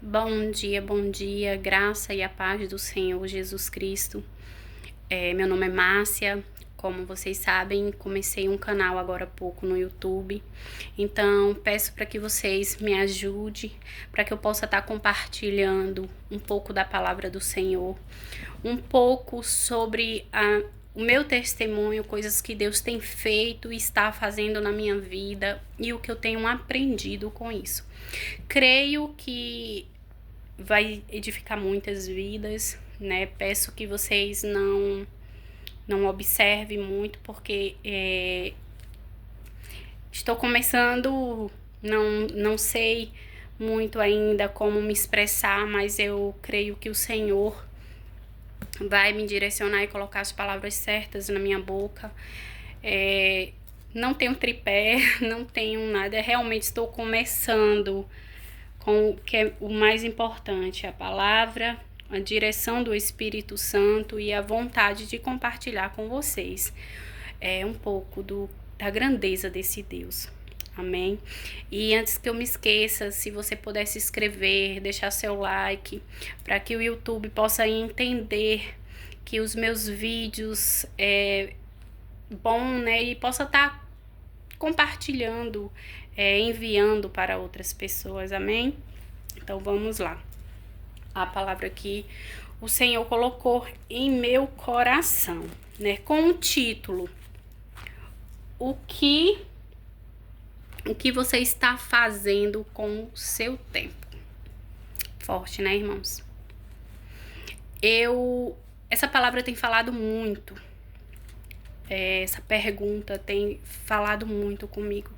Bom dia, graça e a paz do Senhor Jesus Cristo. Meu nome é Márcia, como vocês sabem, comecei um canal agora há pouco no YouTube, então peço para que vocês me ajudem, para que eu possa estar compartilhando um pouco da palavra do Senhor, um pouco sobre o meu testemunho, coisas que Deus tem feito e está fazendo na minha vida e o que eu tenho aprendido com isso. Creio que vai edificar muitas vidas, né? Peço que vocês não observem muito, porque estou começando, não sei muito ainda como me expressar, mas eu creio que o Senhor vai me direcionar e colocar as palavras certas na minha boca. Não tenho tripé, não tenho nada, realmente estou começando com o que é o mais importante, a palavra, a direção do Espírito Santo e a vontade de compartilhar com vocês um pouco da grandeza desse Deus. Amém? E antes que eu me esqueça, se você puder se inscrever, deixar seu like, para que o YouTube possa entender que os meus vídeos bom, né? E possa estar compartilhando, enviando para outras pessoas, amém? Então vamos lá. A palavra que o Senhor colocou em meu coração, né? Com o título: O que você está fazendo com o seu tempo? Forte, né, irmãos? Essa palavra tem falado muito. Essa pergunta tem falado muito comigo,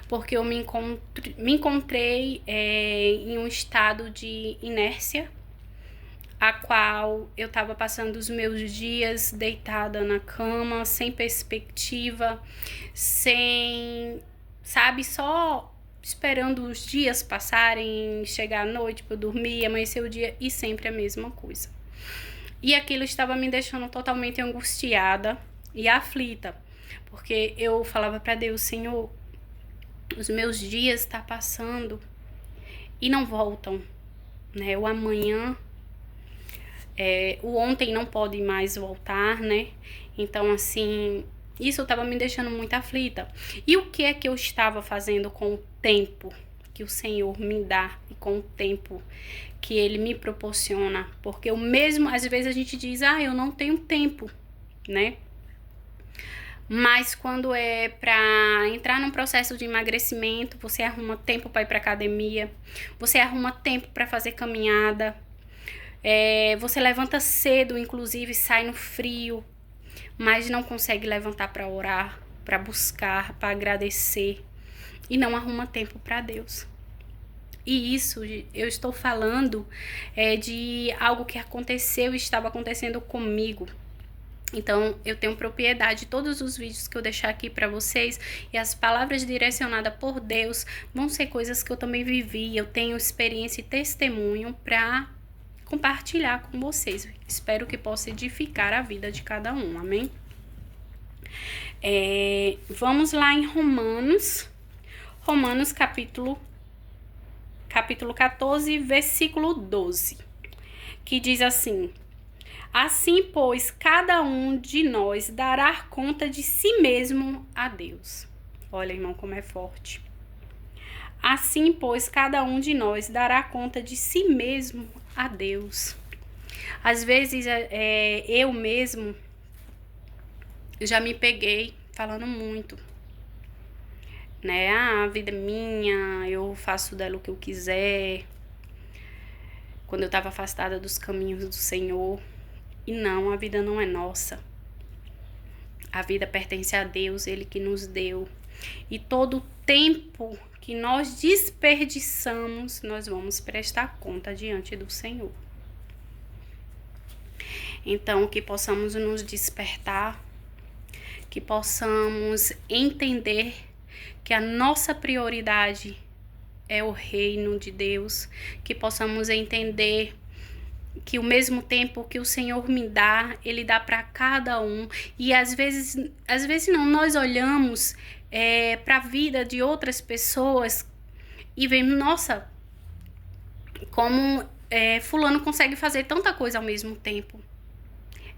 porque eu me encontrei em um estado de inércia, a qual eu estava passando os meus dias deitada na cama, sem perspectiva, só esperando os dias passarem, chegar à noite para eu dormir, amanhecer o dia e sempre a mesma coisa. E aquilo estava me deixando totalmente angustiada e aflita, porque eu falava para Deus: Senhor, os meus dias estão passando e não voltam, né? O amanhã, o ontem não pode mais voltar, né? Então, assim, isso estava me deixando muito aflita. E o que é que eu estava fazendo com o tempo que o Senhor me dá e com o tempo que Ele me proporciona? Porque às vezes a gente diz: eu não tenho tempo, né? Mas quando é para entrar num processo de emagrecimento, você arruma tempo para ir para academia, você arruma tempo para fazer caminhada, você levanta cedo, inclusive sai no frio, mas não consegue levantar para orar, para buscar, para agradecer e não arruma tempo para Deus. E isso eu estou falando de algo que aconteceu e estava acontecendo comigo. Então, eu tenho propriedade de todos os vídeos que eu deixar aqui para vocês, e as palavras direcionadas por Deus vão ser coisas que eu também vivi. Eu tenho experiência e testemunho para compartilhar com vocês. Espero que possa edificar a vida de cada um, amém? Vamos lá em Romanos capítulo 14, versículo 12, que diz assim: Assim, pois, cada um de nós dará conta de si mesmo a Deus. Olha, irmão, como é forte. Assim, pois, cada um de nós dará conta de si mesmo a Deus. Às vezes, eu mesmo já me peguei falando muito, né? A vida é minha, eu faço dela o que eu quiser. Quando eu estava afastada dos caminhos do Senhor. E não, a vida não é nossa. A vida pertence a Deus, Ele que nos deu. E todo o tempo que nós desperdiçamos, nós vamos prestar conta diante do Senhor. Então, que possamos nos despertar, que possamos entender que a nossa prioridade é o reino de Deus, que possamos entender que o mesmo tempo que o Senhor me dá, Ele dá para cada um. E às vezes não, nós olhamos para a vida de outras pessoas e vemos: nossa, como fulano consegue fazer tanta coisa ao mesmo tempo?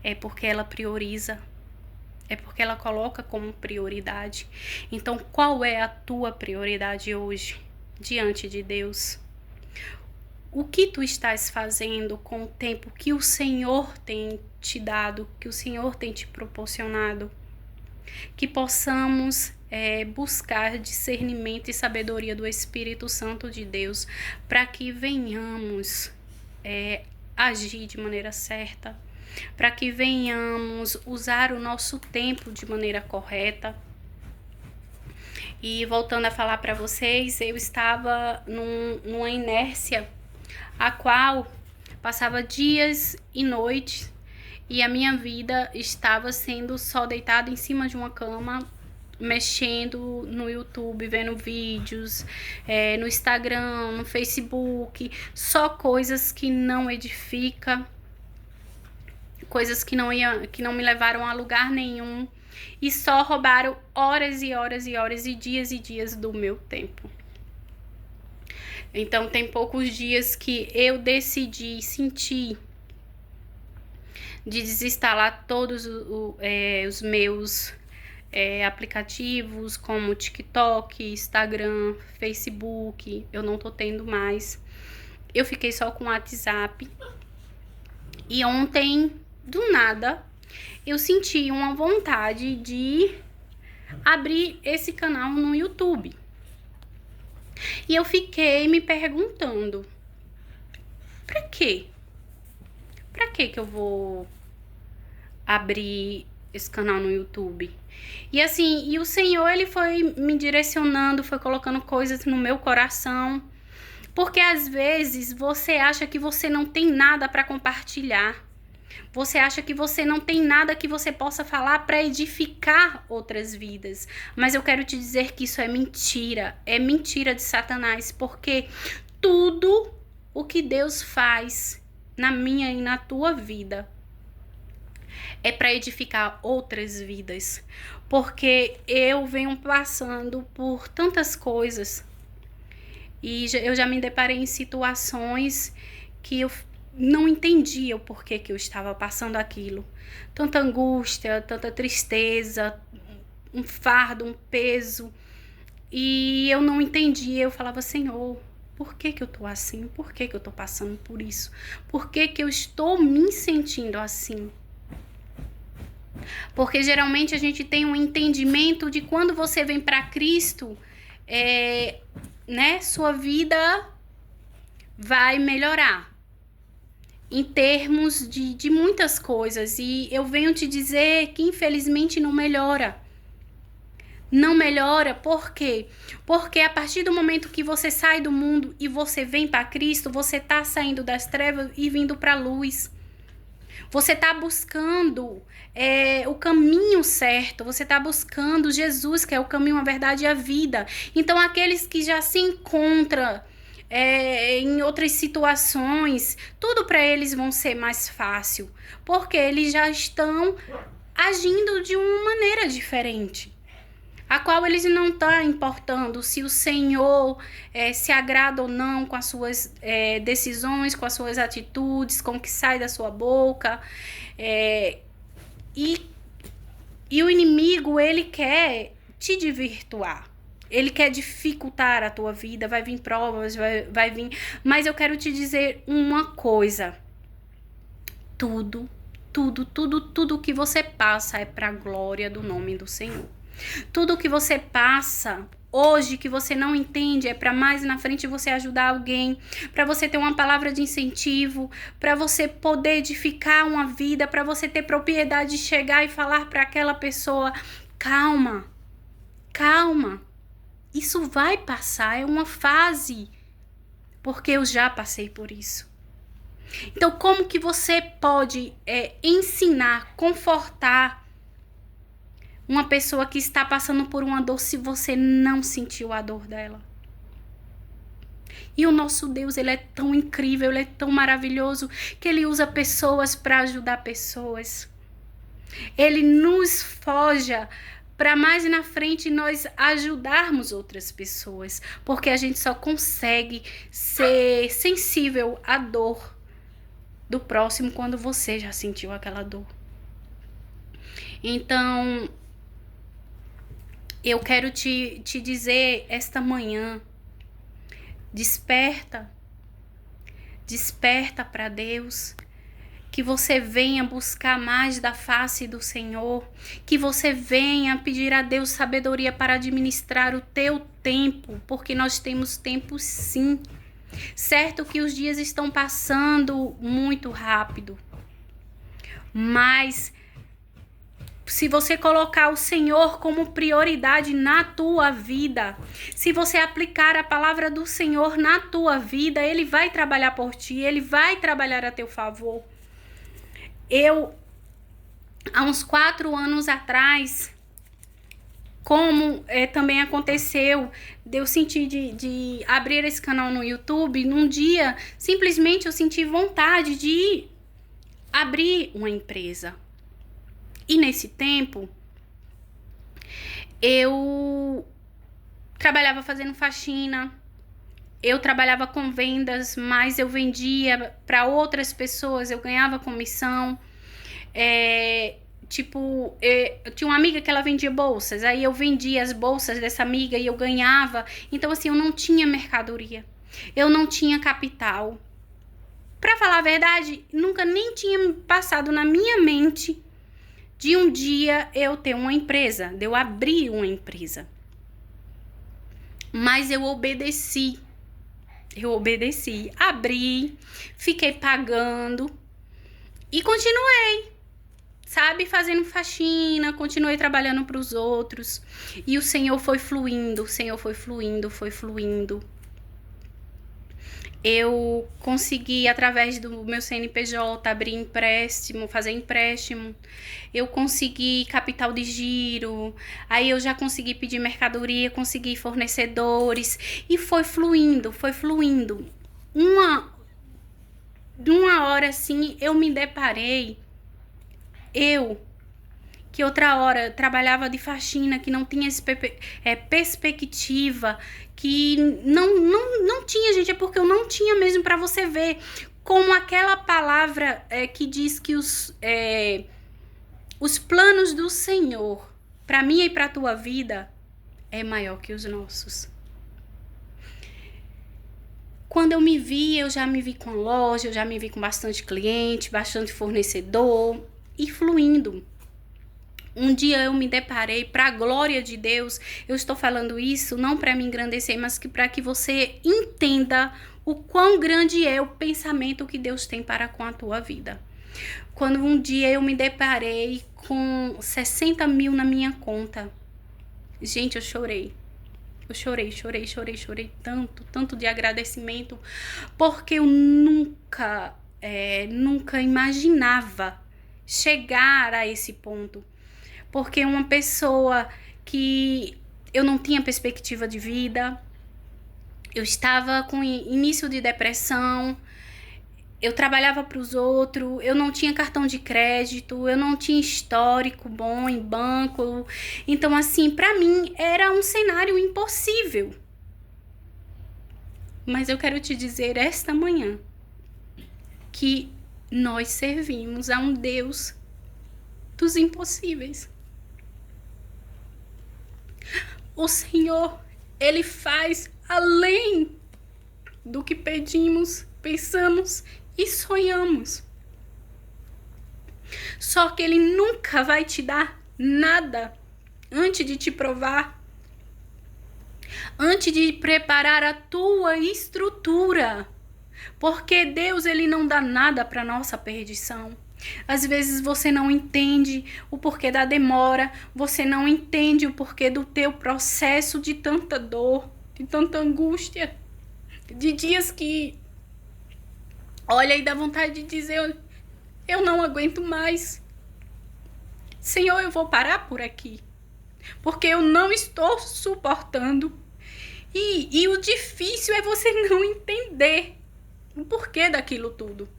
É porque ela prioriza. É porque ela coloca como prioridade. Então, qual é a tua prioridade hoje diante de Deus? O que tu estás fazendo com o tempo que o Senhor tem te dado, que o Senhor tem te proporcionado? Que possamos buscar discernimento e sabedoria do Espírito Santo de Deus, para que venhamos agir de maneira certa, para que venhamos usar o nosso tempo de maneira correta. E voltando a falar para vocês, eu estava numa inércia, a qual passava dias e noites, e a minha vida estava sendo só deitada em cima de uma cama, mexendo no YouTube, vendo vídeos, no Instagram, no Facebook, só coisas que não edificam, coisas que não me levaram a lugar nenhum, e só roubaram horas e horas e horas e dias do meu tempo. Então, tem poucos dias que eu decidi sentir de desinstalar todos os meus aplicativos, como TikTok, Instagram, Facebook. Eu não tô tendo mais. Eu fiquei só com o WhatsApp. E ontem, do nada, eu senti uma vontade de abrir esse canal no YouTube. E eu fiquei me perguntando, pra quê? Pra que eu vou abrir esse canal no YouTube? E assim, e o Senhor, ele foi me direcionando, foi colocando coisas no meu coração, porque às vezes você acha que você não tem nada para compartilhar. Você acha que você não tem nada que você possa falar para edificar outras vidas. Mas eu quero te dizer que isso é mentira. É mentira de Satanás. Porque tudo o que Deus faz na minha e na tua vida é para edificar outras vidas. Porque eu venho passando por tantas coisas. E eu já me deparei em situações que eu não entendia o porquê que eu estava passando aquilo. Tanta angústia, tanta tristeza, um fardo, um peso. E eu não entendia. Eu falava, Senhor, por que eu tô assim? Por que eu tô passando por isso? Por que eu estou me sentindo assim? Porque geralmente a gente tem um entendimento de quando você vem para Cristo, sua vida vai melhorar em termos de muitas coisas, e eu venho te dizer que infelizmente não melhora. Não melhora, por quê? Porque a partir do momento que você sai do mundo e você vem para Cristo, você tá saindo das trevas e vindo para a luz. Você tá buscando o caminho certo, você tá buscando Jesus, que é o caminho, a verdade e a vida. Então, aqueles que já se encontram em outras situações, tudo para eles vão ser mais fácil, porque eles já estão agindo de uma maneira diferente, a qual eles não estão importando se o Senhor se agrada ou não com as suas decisões, com as suas atitudes, com o que sai da sua boca. E o inimigo, ele quer te desvirtuar. Ele quer dificultar a tua vida, vai vir provas, vai vir... Mas eu quero te dizer uma coisa. Tudo que você passa é para a glória do nome do Senhor. Tudo que você passa hoje, que você não entende, é para mais na frente você ajudar alguém, para você ter uma palavra de incentivo, para você poder edificar uma vida, para você ter propriedade de chegar e falar para aquela pessoa, calma, isso vai passar, é uma fase, porque eu já passei por isso. Então, como que você pode ensinar, confortar uma pessoa que está passando por uma dor se você não sentiu a dor dela? E o nosso Deus, ele é tão incrível, ele é tão maravilhoso, que ele usa pessoas para ajudar pessoas. Ele nos forja para mais na frente nós ajudarmos outras pessoas, porque a gente só consegue ser sensível à dor do próximo quando você já sentiu aquela dor. Então, eu quero te dizer esta manhã, desperta para Deus, que você venha buscar mais da face do Senhor, que você venha pedir a Deus sabedoria para administrar o teu tempo, porque nós temos tempo sim. Certo que os dias estão passando muito rápido, mas se você colocar o Senhor como prioridade na tua vida, se você aplicar a palavra do Senhor na tua vida, Ele vai trabalhar por ti, Ele vai trabalhar a teu favor. Há uns 4 anos atrás, como também aconteceu, eu senti de abrir esse canal no YouTube, num dia, simplesmente eu senti vontade de abrir uma empresa. E nesse tempo, eu trabalhava fazendo faxina, eu trabalhava com vendas, mas eu vendia para outras pessoas, eu ganhava comissão. Eu tinha uma amiga que ela vendia bolsas, aí eu vendia as bolsas dessa amiga e eu ganhava. Então, assim, eu não tinha mercadoria, eu não tinha capital. Pra falar a verdade, nunca nem tinha passado na minha mente de um dia eu ter uma empresa, de eu abrir uma empresa. Mas eu obedeci, abri, fiquei pagando e continuei, sabe, fazendo faxina, continuei trabalhando para os outros. E o Senhor foi fluindo, foi fluindo. Eu consegui, através do meu CNPJ, abrir empréstimo, fazer empréstimo. Eu consegui capital de giro. Aí eu já consegui pedir mercadoria, consegui fornecedores. E foi fluindo. De uma hora assim, eu me deparei. Que outra hora trabalhava de faxina, que não tinha perspectiva, que não tinha, gente, é porque eu não tinha mesmo, para você ver como aquela palavra que diz que os planos do Senhor para mim e para tua vida é maior que os nossos. Quando eu me vi, eu já me vi com loja, eu já me vi com bastante cliente, bastante fornecedor e fluindo. Um dia eu me deparei, para a glória de Deus, eu estou falando isso não para me engrandecer, mas para que você entenda o quão grande é o pensamento que Deus tem para com a tua vida. Quando um dia eu me deparei com 60 mil na minha conta, gente, eu chorei tanto de agradecimento, porque eu nunca imaginava chegar a esse ponto. Porque uma pessoa que eu não tinha perspectiva de vida, eu estava com início de depressão, eu trabalhava para os outros, eu não tinha cartão de crédito, eu não tinha histórico bom em banco. Então, assim, para mim era um cenário impossível. Mas eu quero te dizer esta manhã que nós servimos a um Deus dos impossíveis. O Senhor, Ele faz além do que pedimos, pensamos e sonhamos. Só que Ele nunca vai te dar nada antes de te provar, antes de preparar a tua estrutura. Porque Deus, Ele não dá nada para nossa perdição. Às vezes você não entende o porquê da demora, você não entende o porquê do teu processo de tanta dor, de tanta angústia, de dias que, olha, e dá vontade de dizer, eu não aguento mais. Senhor, eu vou parar por aqui, porque eu não estou suportando. E o difícil é você não entender o porquê daquilo tudo.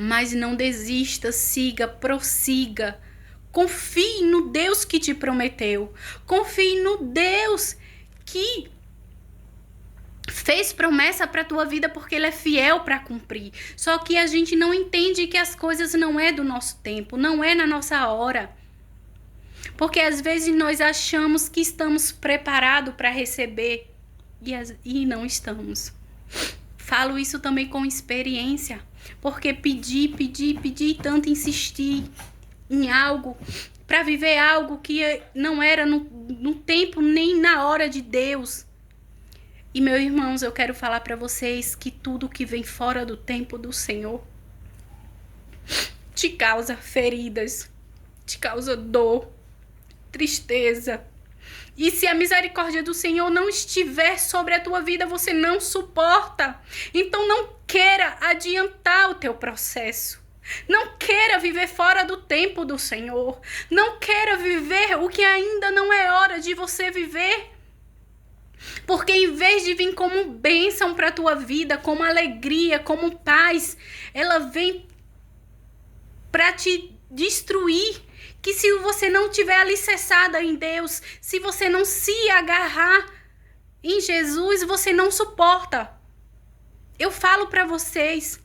Mas não desista, siga, prossiga, Confie no Deus que te prometeu. Confie no Deus que fez promessa para tua vida, porque ele é fiel para cumprir. Só que a gente não entende que as coisas não é do nosso tempo, não é na nossa hora. Porque às vezes nós achamos que estamos preparados para receber e não estamos. Falo isso também com experiência, porque pedi tanto, insistir em algo, para viver algo que não era no tempo nem na hora de Deus. E, meus irmãos, eu quero falar para vocês que tudo que vem fora do tempo do Senhor te causa feridas, te causa dor, tristeza. E se a misericórdia do Senhor não estiver sobre a tua vida, você não suporta. Então não queira adiantar o teu processo. Não queira viver fora do tempo do Senhor. Não queira viver o que ainda não é hora de você viver. Porque em vez de vir como bênção para a tua vida, como alegria, como paz, ela vem para te destruir. Que se você não tiver alicerçada em Deus, se você não se agarrar em Jesus, você não suporta. Eu falo para vocês,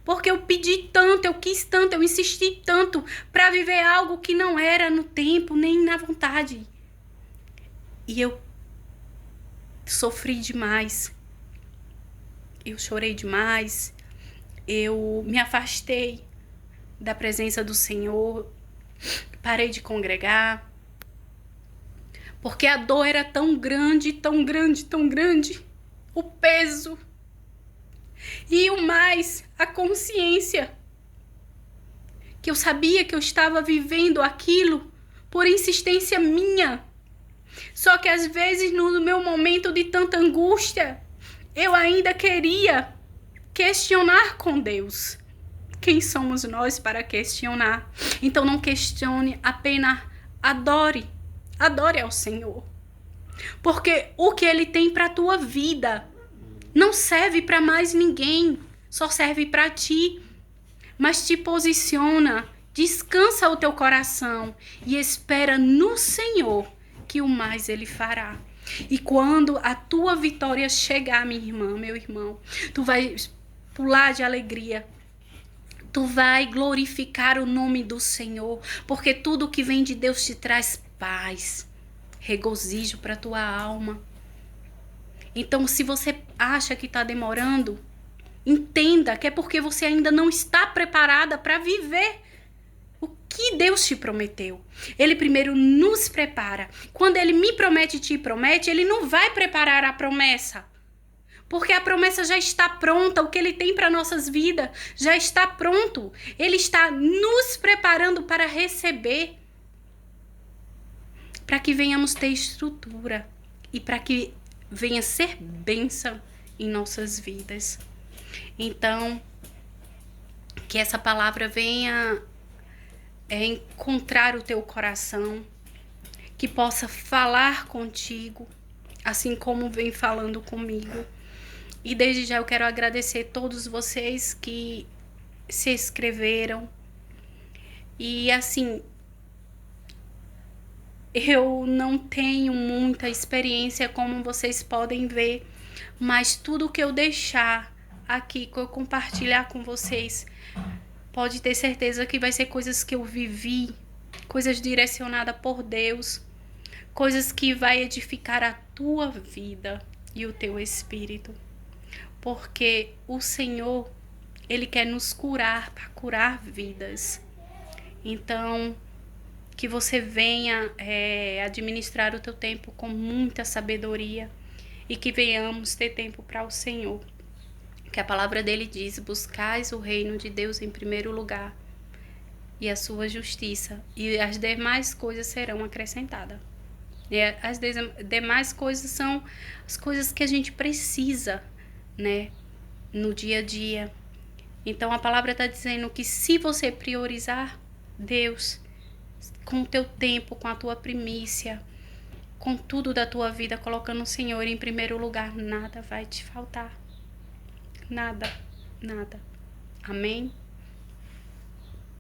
porque eu pedi tanto, eu quis tanto, eu insisti tanto para viver algo que não era no tempo, nem na vontade. E eu sofri demais. Eu chorei demais. Eu me afastei da presença do Senhor. Parei de congregar. Porque a dor era tão grande, tão grande, tão grande. O peso. E o mais, a consciência. Que eu sabia que eu estava vivendo aquilo por insistência minha. Só que às vezes no meu momento de tanta angústia, eu ainda queria questionar com Deus. Quem somos nós para questionar? Então não questione, apenas adore. Adore ao Senhor. Porque o que Ele tem para a tua vida não serve para mais ninguém. Só serve para ti. Mas te posiciona, descansa o teu coração e espera no Senhor que o mais Ele fará. E quando a tua vitória chegar, minha irmã, meu irmão, tu vai pular de alegria. Tu vai glorificar o nome do Senhor, porque tudo que vem de Deus te traz paz, regozijo para tua alma. Então, se você acha que está demorando, entenda que é porque você ainda não está preparada para viver o que Deus te prometeu. Ele primeiro nos prepara. Quando Ele me promete e te promete, Ele não vai preparar a promessa. Porque a promessa já está pronta, o que Ele tem para nossas vidas já está pronto. Ele está nos preparando para receber. Para que venhamos ter estrutura e para que venha ser bênção em nossas vidas. Então, que essa palavra venha encontrar o teu coração, que possa falar contigo, assim como vem falando comigo. E desde já eu quero agradecer a todos vocês que se inscreveram. E assim, eu não tenho muita experiência, como vocês podem ver, mas tudo que eu deixar aqui, que eu compartilhar com vocês, pode ter certeza que vai ser coisas que eu vivi, coisas direcionadas por Deus, coisas que vai edificar a tua vida e o teu espírito. Porque o Senhor, Ele quer nos curar, para curar vidas. Então, que você venha administrar o teu tempo com muita sabedoria e que venhamos ter tempo para o Senhor. Que a palavra dele diz: buscais o reino de Deus em primeiro lugar e a sua justiça, e as demais coisas serão acrescentadas. E as demais coisas são as coisas que a gente precisa, né, no dia a dia. Então a palavra está dizendo que se você priorizar Deus com o teu tempo, com a tua primícia, com tudo da tua vida, colocando o Senhor em primeiro lugar, nada vai te faltar. Nada, nada. Amém?